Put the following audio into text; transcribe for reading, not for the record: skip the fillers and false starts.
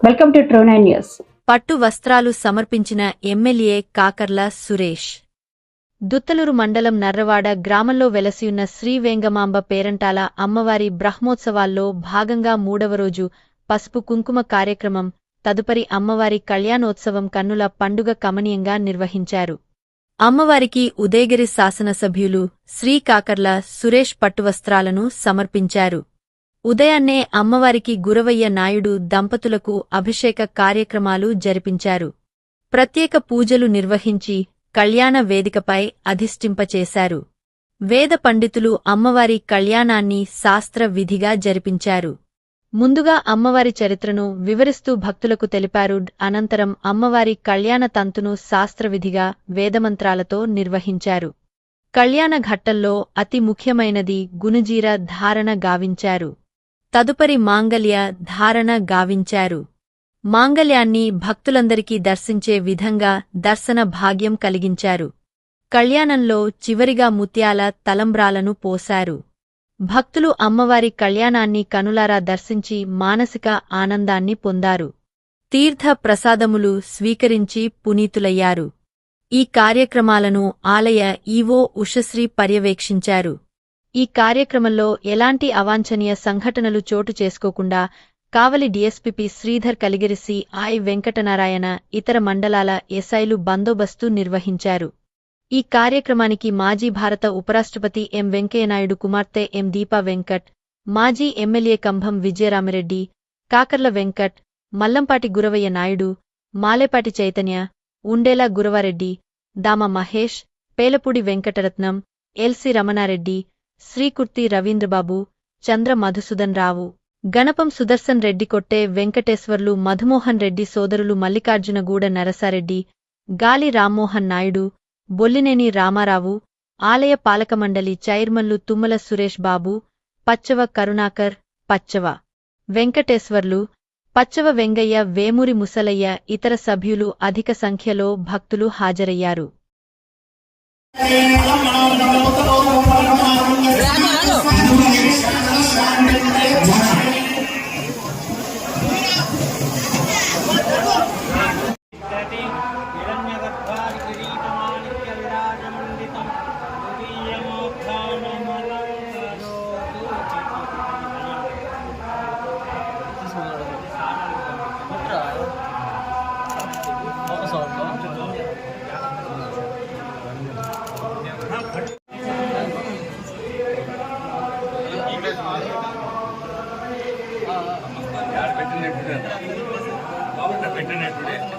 Welcome to true 9 news. పట్టు వస్త్రాలు సమర్పించిన ఎమ్మెల్యే కాకర్ల సురేష్. దుత్తలూరు మండలం నర్రవాడ గ్రామంలో వెలసియున్న శ్రీ వేంగమాంబ పేరంటాల అమ్మవారి బ్రహ్మోత్సవాల్లో భాగంగా 3వ రోజు పసుపు కుంకుమ కార్యక్రమం, తదుపరి అమ్మవారి కళ్యాణోత్సవం కన్నుల పండుగ కమనీయంగా నిర్వహించారు. అమ్మవారికి ఉదయగిరి శాసనసభ్యులు శ్రీ కాకర్ల సురేష్ పట్టువస్త్రాలను సమర్పించారు. ఉదయాన్నే అమ్మవారికి గురవయ్య నాయుడు దంపతులకు అభిషేక కార్యక్రమాలు జరిపించారు. ప్రత్యేక పూజలు నిర్వహించి కళ్యాణ వేదికపై అధిష్ఠింపచేశారు. వేద పండితులు అమ్మవారి కళ్యాణాన్ని శాస్త్ర విధిగా జరిపించారు. ముందుగా అమ్మవారి చరిత్రను వివరిస్తూ భక్తులకు తెలిపారు. అనంతరం అమ్మవారి కళ్యాణ తంతును శాస్త్రవిధిగా వేదమంత్రాలతో నిర్వహించారు. కళ్యాణ ఘట్టంలో అతి ముఖ్యమైనది గునుజీర ధారణ గావించారు. తదుపరి మాంగళ్య ధారణ గావించారు. మాంగళ్యాన్ని భక్తులందరికీ దర్శించే విధంగా దర్శన భాగ్యం కలిగించారు. కళ్యాణంలో చివరిగా ముత్యాల తలంబ్రాలను పోశారు. భక్తులు అమ్మవారి కళ్యాణాన్ని కనులారా దర్శించి మానసిక ఆనందాన్ని పొందారు. తీర్థ ప్రసాదములు స్వీకరించి పునీతులయ్యారు. ఈ కార్యక్రమాలను ఆలయ ఈవో ఉషశ్రీ పర్యవేక్షించారు. ఈ కార్యక్రమంలో ఎలాంటి అవాంఛనీయ సంఘటనలు చోటు చేసుకోకుండా కావలి డీఎస్పీ శ్రీధర్ కలిగిరి సిఐ వెంకటనారాయణ ఇతర మండలాల ఎస్ఐలు బందోబస్తు నిర్వహించారు. ఈ కార్యక్రమానికి మాజీ భారత ఉపరాష్ట్రపతి ఎం వెంకయ్యనాయుడు కుమార్తె ఎం దీపా వెంకట్, మాజీ ఎమ్మెల్యే కంభం విజయరామిరెడ్డి, కాకర్ల వెంకట్, మల్లంపాటి గురవయ్య నాయుడు, మాలేపాటి చైతన్య, ఉండేలా గురవారెడ్డి, దామ మహేష్, పేలపూడి వెంకటరత్నం, ఎల్సి రమణారెడ్డి, శ్రీకుర్తి రవీంద్రబాబు, చంద్ర మధుసూదన్ రావు, గణపం సుదర్శన్ రెడ్డి, కొట్టే వెంకటేశ్వర్లు, మధుమోహన్ రెడ్డి సోదరులు మల్లికార్జునగూడ నరసారెడ్డి, గాలి రామ్మోహన్ నాయుడు, బొల్లినేని రామారావు, ఆలయ పాలకమండలి చైర్మన్లు తుమ్మల సురేష్ బాబు, పచ్చవ కరుణాకర్, పచ్చవ వెంకటేశ్వర్లు, పచ్చవ వెంగయ్య, వేమూరి ముసలయ్య ఇతర సభ్యులు అధిక సంఖ్యలో భక్తులు హాజరయ్యారు. పెట్టినట్టు